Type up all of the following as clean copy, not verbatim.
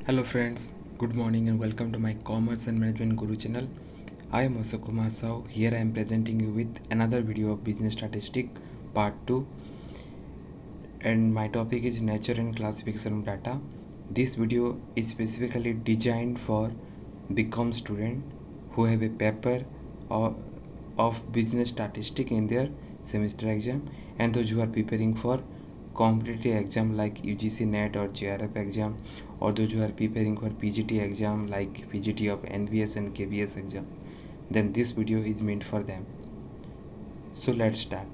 Hello friends, good morning and welcome to my Commerce and Management Guru channel. I am Ashok Kumar Sahu. Here I am presenting you with another video of Business Statistic Part 2, and my topic is Nature and Classification of Data. This video is specifically designed for BCom student who have a paper of Business Statistic in their semester exam, and those who are preparing for competitive exam like UGC NET or JRF exam, or those who are preparing for PGT exam like PGT of NVS and KVS exam, then this video is meant for them. So let's start.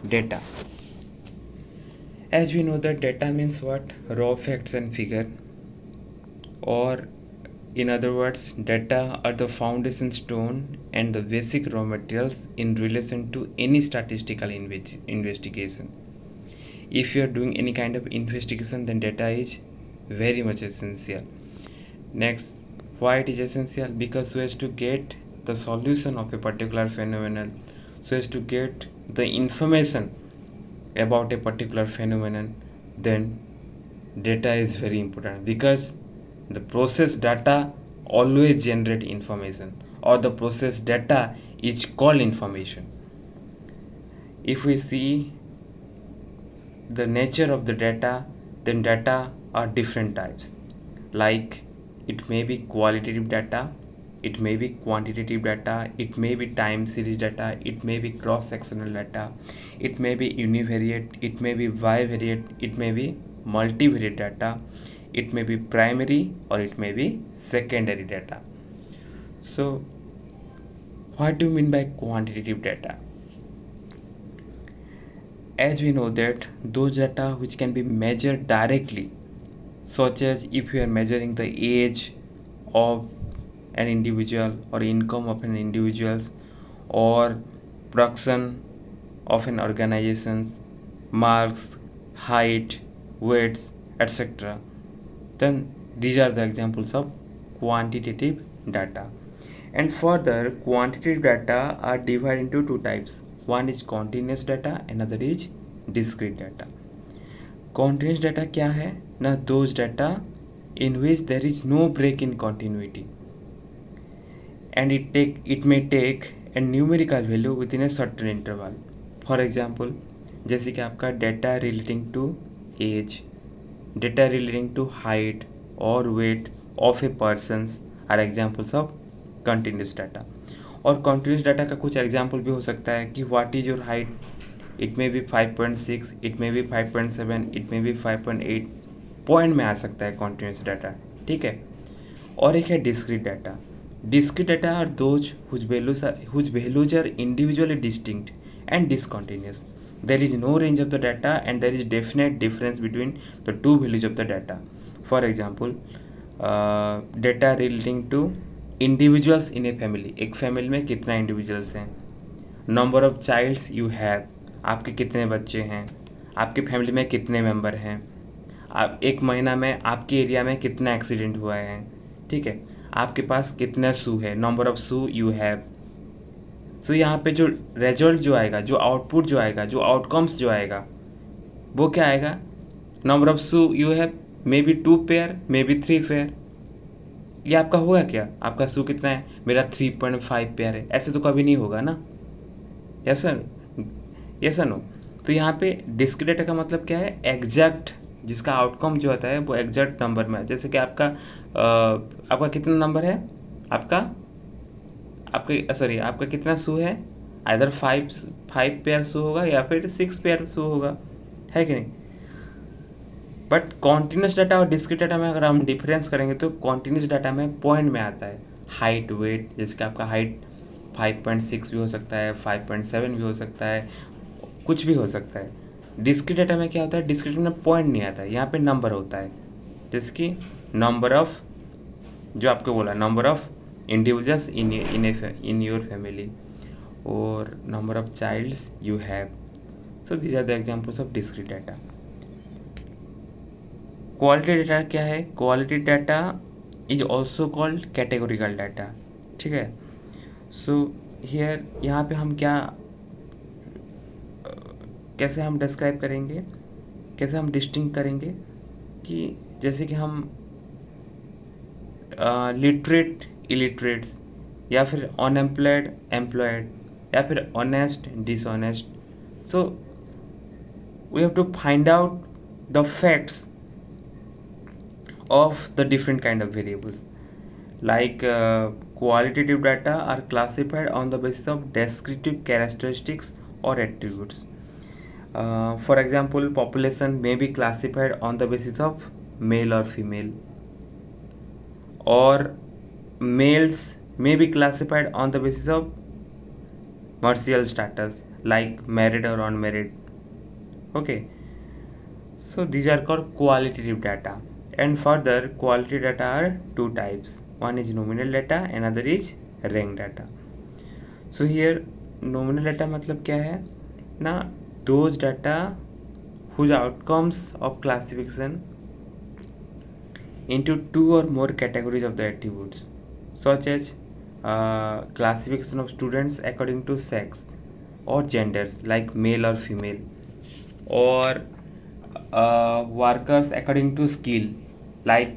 Data. As we know that data means what? Raw facts and figure, or in other words, data are the foundation stone and the basic raw materials in relation to any statistical investigation. If you are doing any kind of investigation, then data is very much essential. Next, why it is essential? Because so as to get the solution of a particular phenomenon, so as to get the information about a particular phenomenon, then data is very important, because the process data always generate information, or the process data is called information. If we see the nature of the data, then data are different types. Like, it may be qualitative data, it may be quantitative data, it may be time series data, it may be cross-sectional data, it may be univariate, it may be bivariate, it may be multivariate data, it may be primary, or it may be secondary data. So what do you mean by quantitative data? As we know that those data which can be measured directly, such as if you are measuring the age of an individual, or income of an individual, or production of an organization's, marks, height, weights, etc., then these are the examples of quantitative data. And further, quantitative data are divided into two types. One is continuous data, another is discrete data. Continuous data क्या है ना? Those data in which there is no break in continuity, and it may take a numerical value within a certain interval. For example, जैसे कि आपका data relating to age, data relating to height or weight of a persons are examples of continuous data. और continuous data का कुछ example भी हो सकता है कि what is your height, it may be 5.6, it may be 5.7, it may be 5.8, point में आ सकता है continuous data, ठीक है. और एक है discrete data. Discrete data are those whose values are individually distinct and discontinuous. There is no range of the data, and there is definite difference between the two values of the data. For example, data relating to individuals in a family. एक family में कितना individuals हैं, number of childs you have, आपके कितने बच्चे हैं, आपके family में कितने मेंबर हैं, आप एक महीना में आपके एरिया में कितना एक्सीडेंट हुआ है, ठीक है, आपके पास कितना शू है, number of shoe you have. So यहाँ पे जो रिजल्ट जो आएगा, जो आउटपुट जो आएगा, जो आउटकम्स जो आएगा, वो क्या आएगा? Number of shoe you have, may be 2 pair, may be 3 pair. ये आपका होगा क्या? आपका शू कितना है? मेरा 3.5 पेयर है. ऐसे तो कभी नहीं होगा ना. Yes sir, yes sir no. तो यहाँ पे डिस्क्रीट डेटा का मतलब क्या है? एग्जैक्ट, जिसका आउटकम जो होता है वो एग्जैक्ट नंबर में है. जैसे कि आपका कितना नंबर है, आपका कितना शू है? आइदर 5 पेयर शू होगा या फिर 6 पेयर शू होगा, है कि नहीं. बट कॉन्टिन्यूस डाटा और डिस्क्रीट डाटा में अगर हम डिफरेंस करेंगे तो कॉन्टिन्यूस डाटा में पॉइंट में आता है. हाइट, वेट, जैसे कि आपका हाइट 5.6 भी हो सकता है, 5.7 भी हो सकता है, कुछ भी हो सकता है. डिस्क्रीट डाटा में क्या होता है? डिस्क्रीट में पॉइंट नहीं आता है, यहाँ पे नंबर होता है. जैसे कि नंबर ऑफ, जो आपको बोला, number of individuals in your family, और number of childs you have. So these are the examples of discrete data. Quality data क्या है? Quality data is also called categorical data, ठीक है. सो हियर, यहाँ पे हम क्या, कैसे हम डिस्क्राइब करेंगे? कैसे हम डिस्टिंग करेंगे कि जैसे कि हम लिटरेट इलिटरेट्स, या फिर अनएम्प्लॉयड एम्प्लॉयड, या फिर honest dishonest. So we have to find out the facts of the different kind of variables. Like qualitative data are classified on the basis of descriptive characteristics or attributes. For example, population may be classified on the basis of male or female, or males may be classified on the basis of marital status, like married or unmarried. Okay, so these are called qualitative data. And further, quality data are two types. One is nominal data, another is rank data. So here nominal data मतलब क्या है ना, those data whose outcomes of classification into two or more categories of the attributes, such as classification of students according to sex or genders, like male or female, or workers according to skill, like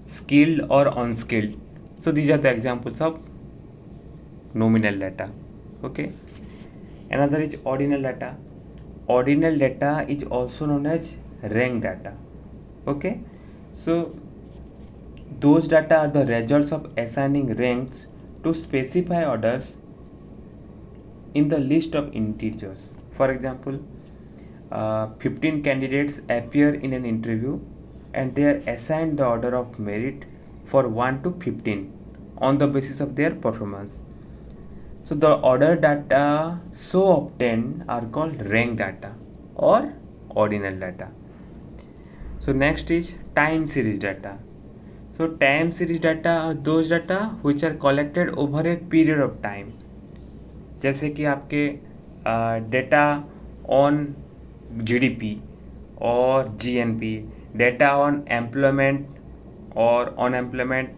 skilled or unskilled. So these are the examples of nominal data. Okay, another is ordinal data. Ordinal data is also known as rank data. Okay, so those data are the results of assigning ranks to specify orders in the list of integers. For example, 15 candidates appear in an interview and they are assigned the order of merit for 1 to 15 on the basis of their performance. So the order data so obtained are called rank data or ordinal data. So next is time series data. So time series data are those data which are collected over a period of time. जैसे कि आपके data on GDP or GNP, data on employment or unemployment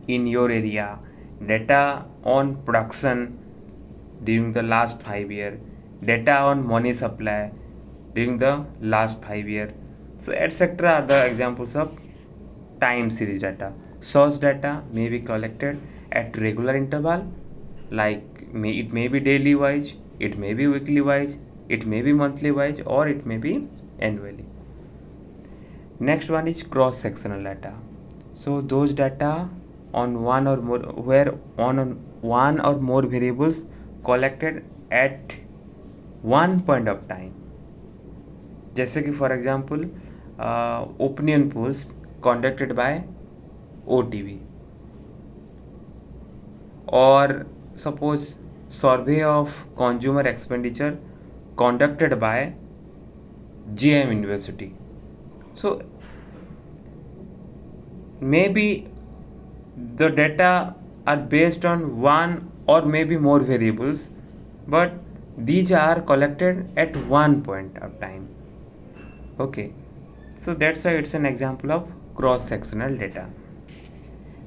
in your area, data on production during the last 5 years, data on money supply during the last 5 years. So etc. are the examples of time series data. Source data may be collected at regular interval, like it may be daily wise, it may be weekly wise, it may be monthly wise, or it may be annually. Next one is cross sectional data. So those data on one or more, where on one or more variables collected at one point of time. जैसे कि for example opinion polls conducted by OTV, or suppose survey of consumer expenditure conducted by GM University. So maybe the data are based on one or maybe more variables, but these are collected at one point of time. Okay, so that's why it's an example of cross sectional data.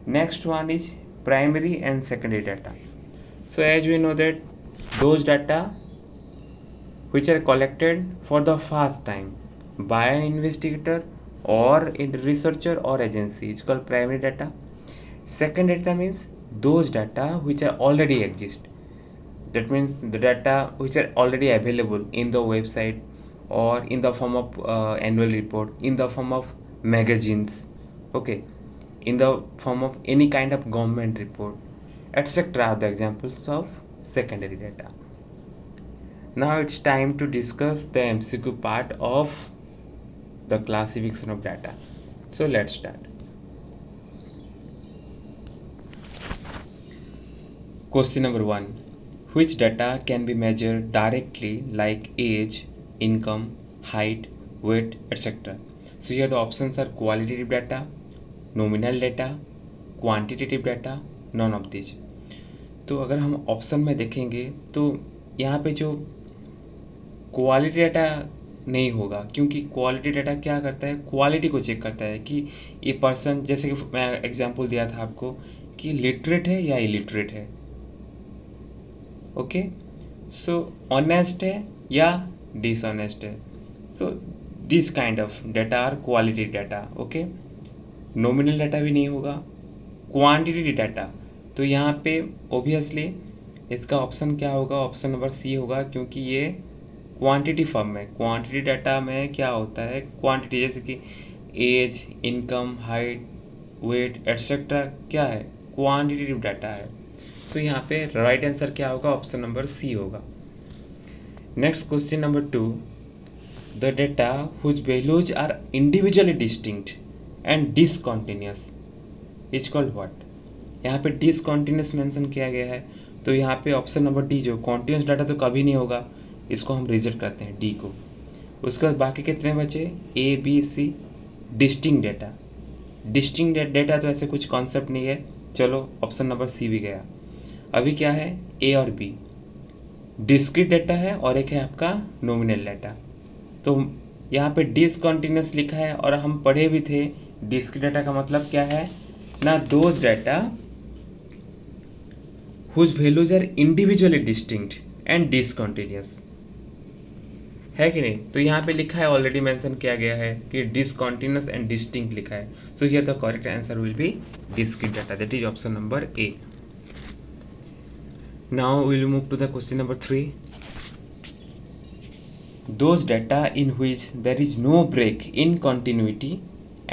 Next one is primary and secondary data. So as we know that those data which are collected for the first time by an investigator or a researcher or agency is called primary data. Second data means those data which are already exist. That means the data which are already available in the website or in the form of annual report, in the form of magazines, okay, in the form of any kind of government report, etc. are the examples of secondary data. Now it's time to discuss the MCQ part of the classification of data. So let's start. Question number 1. Which data can be measured directly, like age, income, height, weight, etc.? So here the options are qualitative data, nominal data, quantitative data, none of these. तो अगर हम option में देखेंगे तो यहाँ पे जो quality data नहीं होगा, क्योंकि क्वालिटी डाटा क्या करता है, क्वालिटी को चेक करता है कि ये पर्सन, जैसे कि मैं एग्जांपल दिया था आपको कि लिटरेट है या इलिटरेट है. ओके, सो ऑनेस्ट है या डिसऑनेस्ट है. So this kind of data are quality data. Okay, nominal data भी नहीं होगा, क्वांटिटी डाटा. तो यहाँ पे ओबियसली इसका ऑप्शन क्या होगा, ऑप्शन नंबर सी होगा, क्योंकि ये क्वांटिटी फॉर्म में. क्वांटिटी डाटा में क्या होता है, क्वांटिटी जैसे कि age, income, height, weight etcetera क्या है, क्वांटिटेटिव डाटा है. सो यहाँ पे राइट आंसर क्या होगा, ऑप्शन नंबर सी होगा. Next question number 2, the data whose values are individually distinct and discontinuous is called what. यहाँ पे डिसकॉन्टिन्यूस मेंशन किया गया है, तो यहाँ पे ऑप्शन नंबर डी जो कॉन्टिन्यूस डाटा तो कभी नहीं होगा, इसको हम रिजेक्ट करते हैं डी को. उसके बाद बाकी कितने बचे, A B C. Distinct data, distinct data तो ऐसे कुछ कॉन्सेप्ट नहीं है, चलो ऑप्शन नंबर सी भी गया. अभी क्या है, ए और बी डिस्क्रीट डाटा है और एक है आपका नॉमिनल डाटा. तो यहाँ पे डिसकॉन्टिन्यूस लिखा है और हम पढ़े भी थे डिस्क्रीट डाटा का मतलब क्या है ना, those data whose values are individually distinct and discontinuous, है कि नहीं. तो यहाँ पे लिखा है, ऑलरेडी मेंशन किया गया है कि डिसकॉन्टिन्यूस एंड डिस्टिंक्ट लिखा है. So here the correct answer will be discrete data, that is option number A. Now we will move to the question number 3. Those data in which there is no break in continuity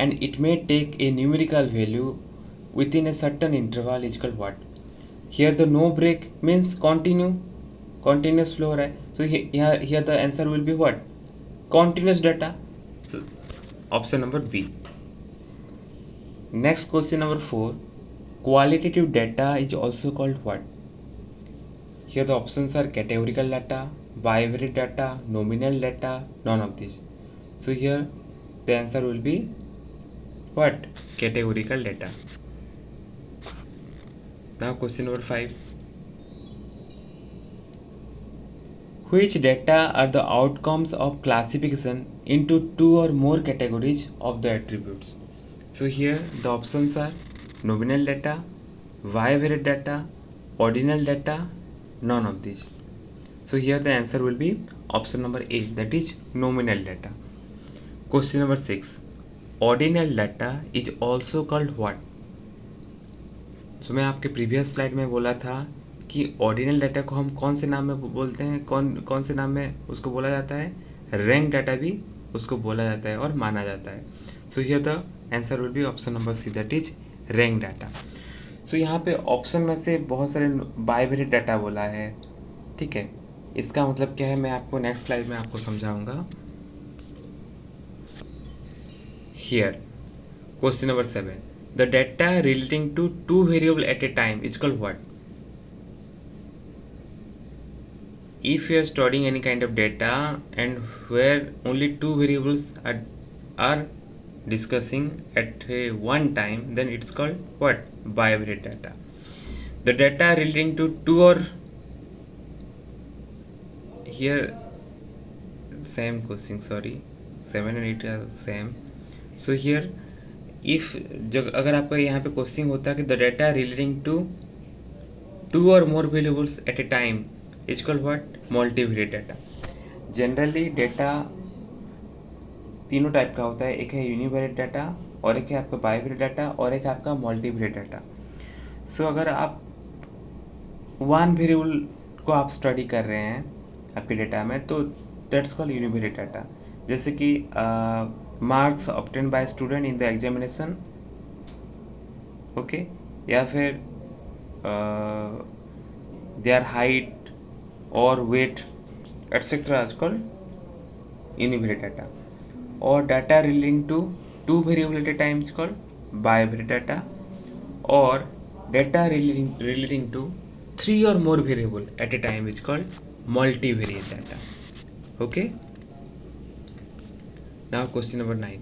and it may take a numerical value within a certain interval is called what. Here the no break means continuous flow, right? So here the answer will be what, continuous data. So option number B. Next question number 4, qualitative data is also called what. Here the options are categorical data, bivariate data, nominal data, none of these. So here the answer will be what, categorical data. Now question number 5. Which data are the outcomes of classification into two or more categories of the attributes? So here the options are nominal data, bivariate data, ordinal data, none of these. So here the answer will be option number A, that is nominal data. Question number 6, ordinal data is also called what. So मैं आपके previous slide में बोला था कि ordinal data को हम कौन से नाम में बोलते हैं, कौन से नाम में उसको बोला जाता है, रैंक डाटा भी उसको बोला जाता है और माना जाता है. So here the answer will be option number C, that is rank data. So यहाँ पे ऑप्शन में से बहुत सारे बाइवेरिएट डाटा बोला है, ठीक है. इसका मतलब क्या है मैं आपको नेक्स्ट स्लाइड में आपको समझाऊंगा. Here question number 7, the data relating to two variable at a time is called what. If you are storing any kind of data and where only two variables are discussing at one time, then it's called what, bivariate data. The data relating to two or, here same question, sorry 7 and 8 are same. So here if जब अगर आपका यहाँ पे question होता है कि the data relating to two or more variables at a time is called what, multivariate data. Generally data तीनों type का होता है, एक है यूनिवेरिएट डाटा और एक है आपका बाइवेरिएट डाटा और एक है आपका मल्टीवेरिएट डाटा. सो अगर आप वन वेरिएबल को आप स्टडी कर रहे हैं आपके डाटा में, तो दैट्स कॉल्ड यूनिवेरिएट डाटा. जैसे कि marks obtain bye student in the examination, okay, या फिर their height or weight etc. is called univariate data. Or data relating to two variable at a time is called bivariate data. Or data relating to three or more variable at a time is called multivariate data. Okay. Now question number 9.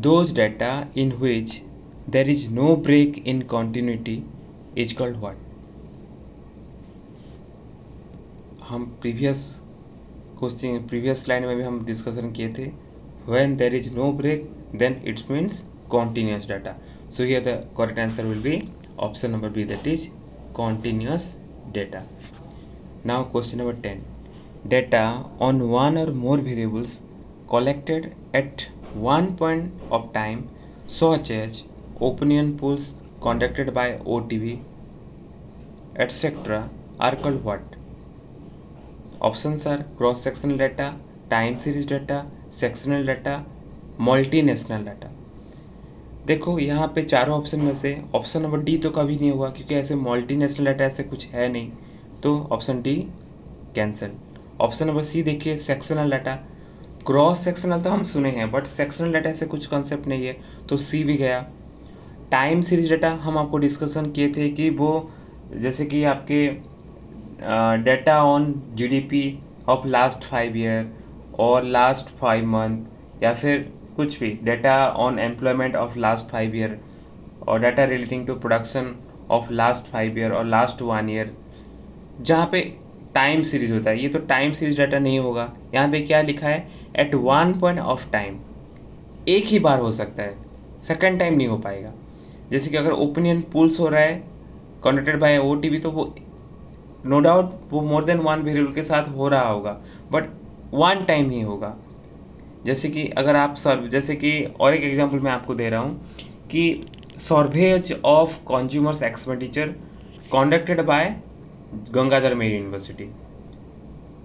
Those data in which there is no break in continuity is called what. हम previous slide में भी हम discussion किए थे, when there is no break then it's means continuous data. So here the correct answer will be option number B, that is continuous data. Now question number 10, data on one or more variables collected at one point of time, such as opinion polls conducted by OTV, etc., are called what? Options are cross-sectional data, time series data, sectional data, multinational data. देखो यहाँ पे चारों option में से option number D तो कभी नहीं होगा, क्योंकि ऐसे मल्टीनेशनल डाटा ऐसे कुछ है नहीं, तो option D cancel. Option number C देखिए, सेक्शनल डाटा। क्रॉस सेक्शनल तो हम सुने हैं, बट सेक्शनल डाटा ऐसे कुछ कॉन्सेप्ट नहीं है, तो सी भी गया। टाइम सीरीज डाटा हम आपको डिस्कशन किए थे कि वो जैसे कि आपके data on GDP of last 5 year और लास्ट 5 मंथ, या फिर कुछ भी data on employment of last 5 year, और data relating to production of last 5 year और लास्ट 1 ईयर, जहाँ पे टाइम सीरीज होता है। ये तो टाइम सीरीज डाटा नहीं होगा। यहाँ पे क्या लिखा है? At one point of time, एक ही बार हो सकता है, सेकंड टाइम नहीं हो पाएगा। जैसे कि अगर ओपिनियन पुल्स हो रहा है कंडक्टेड बाय ओटीवी, तो वो नो डाउट वो मोर देन वन वेरिएबल के साथ हो रहा होगा, बट वन टाइम ही होगा। जैसे कि अगर आप जैसे कि और एक एग्जांपल मैं आपको दे रहा हूँ कि surveys of consumers expenditure conducted by Gangadhar Meher university,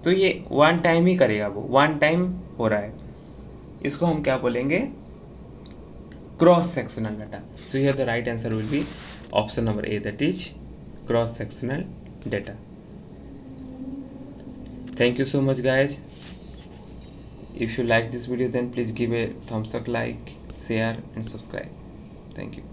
तो ये वन टाइम ही करेगा, वो वन टाइम हो रहा है। इसको हम क्या बोलेंगे? Cross sectional data. So here the right answer will be option number A, that is cross sectional data. Thank you so much guys. If you like this video, then please give a thumbs up, like, share and subscribe. Thank you.